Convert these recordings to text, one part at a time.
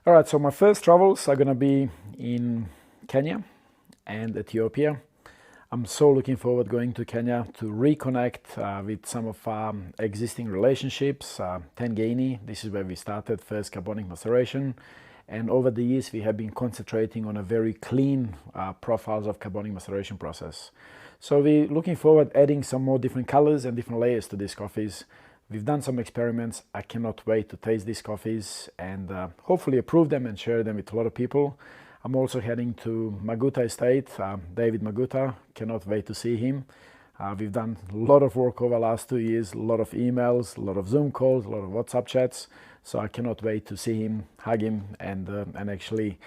All right, so my first travels are gonna be in Kenya and Ethiopia. I'm so looking forward going to Kenya to reconnect with some of our existing relationships. Tangani, this is where we started first carbonic maceration. And over the years, we have been concentrating on a very clean profiles of carbonic maceration process. So we're looking forward adding some more different colors and different layers to these coffees. We've done some experiments. I cannot wait to taste these coffees and hopefully approve them and share them with a lot of people. I'm also heading to Maguta Estate, David Maguta, cannot wait to see him. We've done a lot of work over the last 2 years, a lot of emails, a lot of Zoom calls, a lot of WhatsApp chats. So I cannot wait to see him, hug him, and actually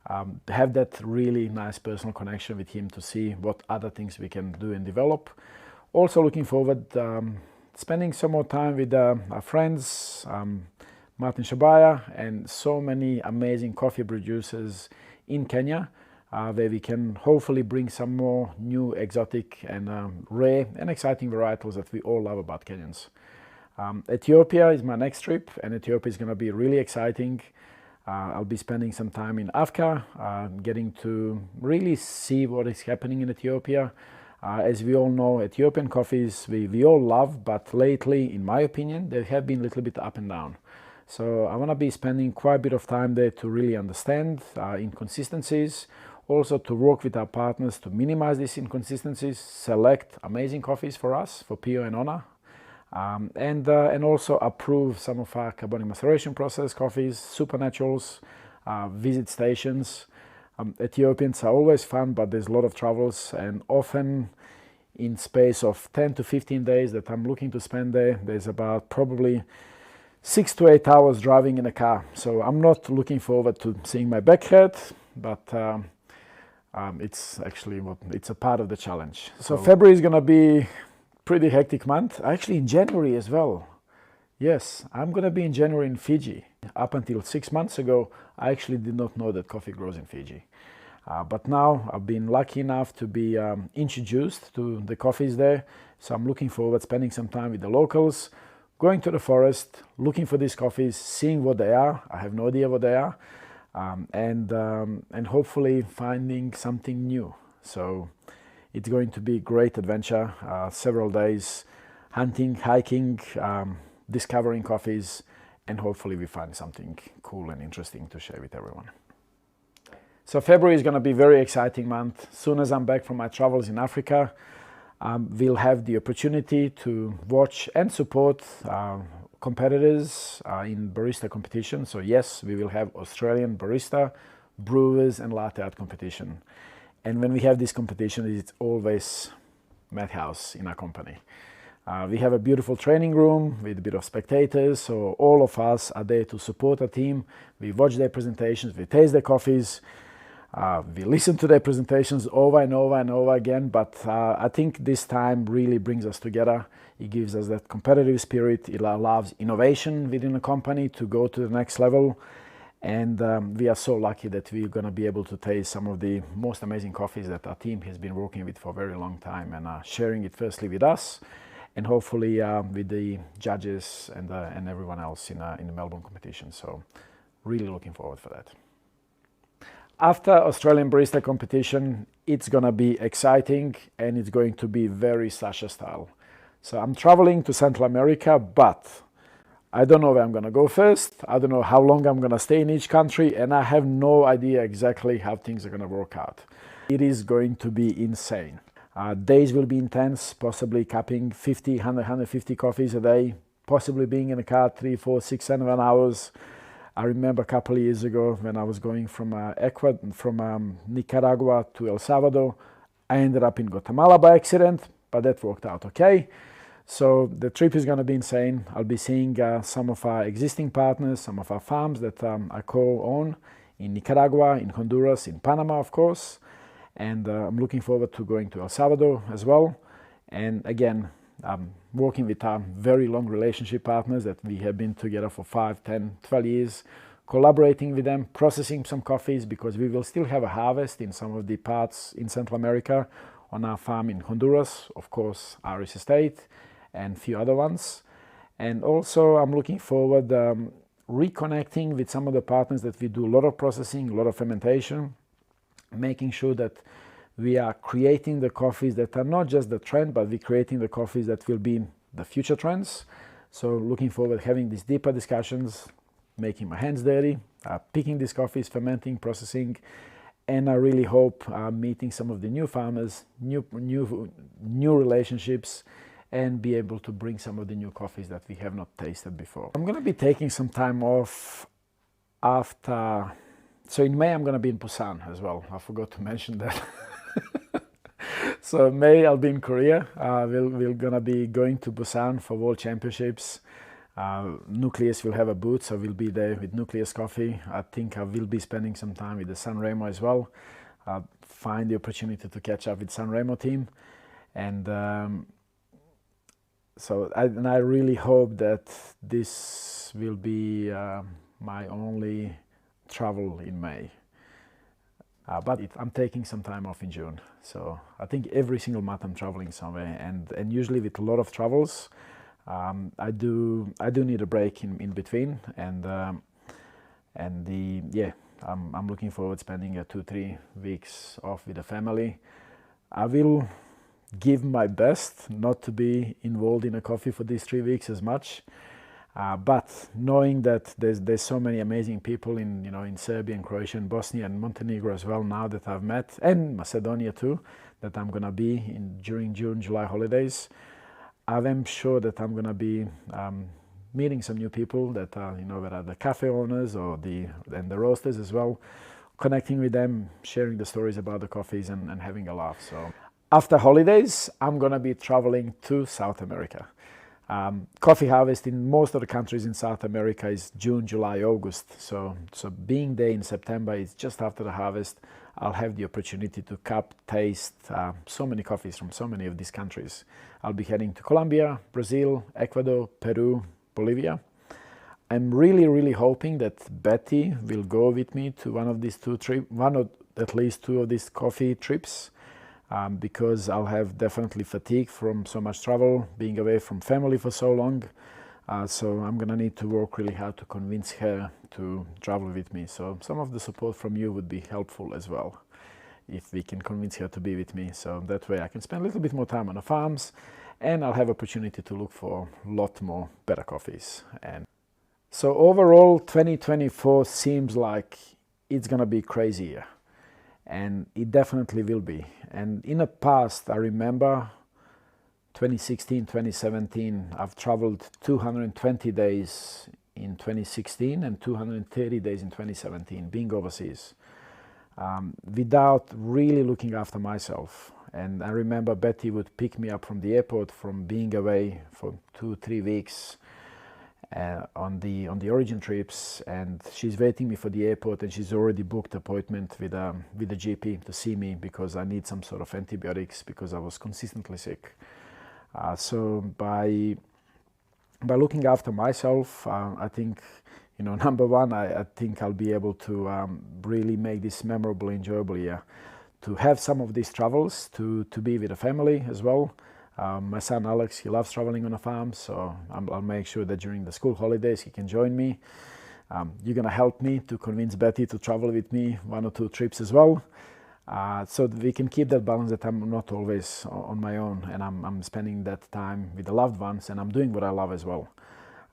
have that really nice personal connection with him to see what other things we can do and develop. Also looking forward spending some more time with our friends, Martin Shabaya, and so many amazing coffee producers in Kenya, where we can hopefully bring some more new exotic and rare and exciting varietals that we all love about Kenyans. Ethiopia is my next trip, and Ethiopia is going to be really exciting. I'll be spending some time in Afka, getting to really see what is happening in Ethiopia. As we all know, Ethiopian coffees we all love, but lately, in my opinion, they have been a little bit up and down. So I want to be spending quite a bit of time there to really understand inconsistencies, also to work with our partners to minimize these inconsistencies, select amazing coffees for us, for Pio and Ona, and also approve some of our carbonic maceration process coffees, supernaturals, visit stations. Ethiopians are always fun, but there's a lot of travels, and often in space of 10 to 15 days that I'm looking to spend there, there's about probably 6 to 8 hours driving in a car. So I'm not looking forward to seeing my back hurt, but it's actually it's a part of the challenge. So February is going to be pretty hectic month. Actually in January as well. Yes, I'm going to be in January in Fiji. Up until 6 months ago, I actually did not know that coffee grows in Fiji. But now I've been lucky enough to be introduced to the coffees there. So I'm looking forward spending some time with the locals, going to the forest, looking for these coffees, seeing what they are. I have no idea what they are. And hopefully finding something new. So it's going to be a great adventure, several days hunting, hiking, discovering coffees, and hopefully we find something cool and interesting to share with everyone. So February is going to be a very exciting month. As soon as I'm back from my travels in Africa, we'll have the opportunity to watch and support competitors in barista competition. So yes, we will have Australian barista, brewers, and latte art competition. And when we have this competition, it's always madhouse in our company. We have a beautiful training room with a bit of spectators, so all of us are there to support our team. We watch their presentations, we taste their coffees, we listen to their presentations over and over and over again, but I think this time really brings us together. It gives us that competitive spirit, it allows innovation within the company to go to the next level, and we are so lucky that we're going to be able to taste some of the most amazing coffees that our team has been working with for a very long time and sharing it firstly with us, and hopefully with the judges and everyone else in the Melbourne competition. So really looking forward for that. After Australian Barista competition, it's going to be exciting and it's going to be very Sasha style. So I'm traveling to Central America, but I don't know where I'm going to go first. I don't know how long I'm going to stay in each country, and I have no idea exactly how things are going to work out. It is going to be insane. Days will be intense, possibly capping 50, 100, 150 coffees a day, possibly being in a car 3, 4, 6, 7 hours. I remember a couple of years ago when I was going from Nicaragua to El Salvador, I ended up in Guatemala by accident, but that worked out okay. So the trip is going to be insane. I'll be seeing some of our existing partners, some of our farms that I co-own in Nicaragua, in Honduras, in Panama, of course. And I'm looking forward to going to El Salvador as well. And again, working with our very long relationship partners that we have been together for 5, 10, 12 years, collaborating with them, processing some coffees, because we will still have a harvest in some of the parts in Central America on our farm in Honduras, of course, Aris Estate, and a few other ones. And also I'm looking forward reconnecting with some of the partners that we do a lot of processing, a lot of fermentation, making sure that we are creating the coffees that are not just the trend, but we're creating the coffees that will be the future trends. So looking forward to having these deeper discussions, making my hands dirty, picking these coffees, fermenting, processing, and I really hope meeting some of the new farmers, new relationships, and be able to bring some of the new coffees that we have not tasted before. I'm going to be taking some time off after, so in May I'm going to be in Busan as well. I forgot to mention that. So in May I'll be in Korea. We're going to be going to Busan for World Championships. Nucleus will have a booth, so we'll be there with Nucleus Coffee. I think I will be spending some time with the Sanremo as well. Find the opportunity to catch up with Sanremo team, and so I really hope that this will be my only travel in May. But I'm taking some time off in June, so I think every single month I'm traveling somewhere, and usually with a lot of travels, I do need a break in between, I'm looking forward to spending 2-3 weeks off with the family. I will give my best not to be involved in a coffee for these 3 weeks as much. But knowing that there's so many amazing people in Serbia and Croatia and Bosnia and Montenegro as well now that I've met, and Macedonia too, that I'm gonna be during June, July holidays, I am sure that I'm gonna be meeting some new people that are whether the cafe owners or the roasters as well, connecting with them, sharing the stories about the coffees and having a laugh. So after holidays, I'm gonna be traveling to South America. Coffee harvest in most of the countries in South America is June, July, August. So being there in September, it's just after the harvest. I'll have the opportunity to cup, taste so many coffees from so many of these countries. I'll be heading to Colombia, Brazil, Ecuador, Peru, Bolivia. I'm really, really hoping that Betty will go with me to one of these one or at least two of these coffee trips. Because I'll have definitely fatigue from so much travel, being away from family for so long. So I'm gonna need to work really hard to convince her to travel with me. So some of the support from you would be helpful as well, if we can convince her to be with me. So that way I can spend a little bit more time on the farms, and I'll have opportunity to look for a lot more better coffees. And so overall, 2024 seems like it's gonna be crazy year. And it definitely will be. And in the past, I remember 2016, 2017, I've traveled 220 days in 2016 and 230 days in 2017, being overseas, without really looking after myself. And I remember Betty would pick me up from the airport from being away for 2-3 weeks on the origin trips, and she's waiting me for the airport, and she's already booked appointment with the GP to see me because I need some sort of antibiotics because I was consistently sick. So by looking after myself, I think number one, I think I'll be able to really make this memorable, enjoyable year, to have some of these travels, to be with the family as well. My son Alex, he loves traveling on a farm, so I'll make sure that during the school holidays he can join me. You're gonna help me to convince Betty to travel with me 1 or 2 trips as well, so that we can keep that balance, that I'm not always on my own, and I'm spending that time with the loved ones, and I'm doing what I love as well.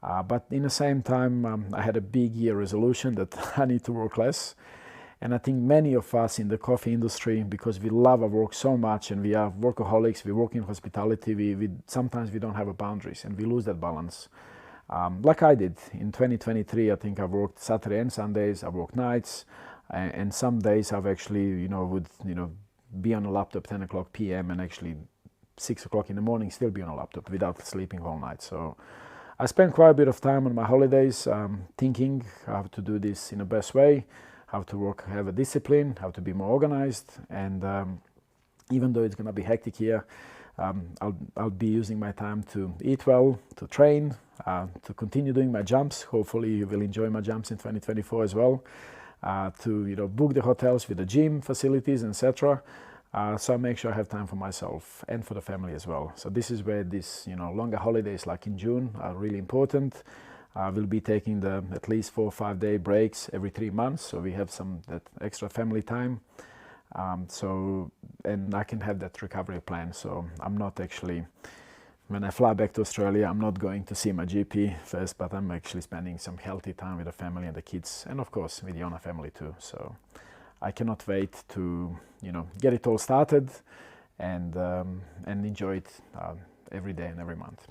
But in the same time, I had a big year resolution that I need to work less. And I think many of us in the coffee industry, because we love our work so much and we are workaholics, we work in hospitality, we sometimes we don't have a boundaries and we lose that balance. Like I did in 2023, I think I worked Saturday and Sundays, I worked nights, and some days I've actually, would be on a laptop 10 o'clock p.m. and actually 6 o'clock in the morning still be on a laptop without sleeping all night. So I spent quite a bit of time on my holidays thinking how to do this in the best way, how to work, have a discipline, how to be more organized, and even though it's going to be hectic here, I'll be using my time to eat well, to train, to continue doing my jumps. Hopefully you will enjoy my jumps in 2024 as well, to book the hotels with the gym facilities, etc. So I make sure I have time for myself and for the family as well. So this is where this longer holidays like in June are really important. We'll be taking the at least 4 or 5 day breaks every 3 months, so we have that extra family time. And I can have that recovery plan. So I'm not actually, when I fly back to Australia, I'm not going to see my GP first, but I'm actually spending some healthy time with the family and the kids, and of course with Yona family too. So I cannot wait to get it all started and enjoy it every day and every month.